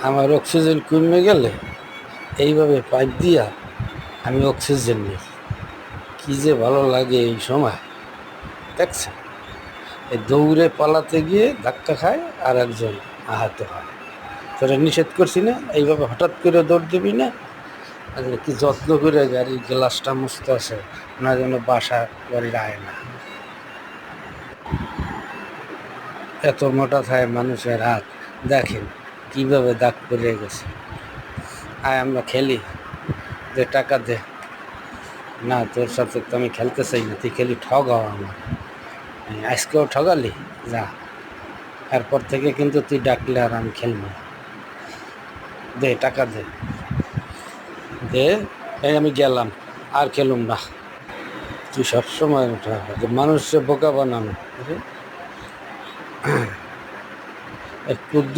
আমার অক্সিজেন কমে গেলে এইভাবে পাইপ দিয়া আমি অক্সিজেন নিই। কী যে ভালো লাগে এই সময়, দেখছেন? এই দৌড়ে পালাতে গিয়ে ধাক্কা খায় আর একজন আহত হয়। তোরা নিষেধ করছি না এইভাবে হঠাৎ করে দৌড় দিবি না। আর কি যত্ন করে গাড়ির গ্লাসটা মুছতে আসে, না যেন বাসা গাড়ির আয় না। এত মোটা থাকে মানুষের হাত, দেখেন কিভাবে দাগ পড়ে গেছে। আয় আমরা খেলি, দে টাকা দে। না, তোর সাথে তো আমি খেলতে চাই না, তুই খেলি ঠগাও আমার। আজকেও ঠগালি, যা। এরপর থেকে কিন্তু তুই ডাকলে আর আমি খেলব না। দে টাকা দে, দে। এই আমি গেলাম, আর খেলুম না। তুই সবসময় মানুষকে বোকা বানানো, একটু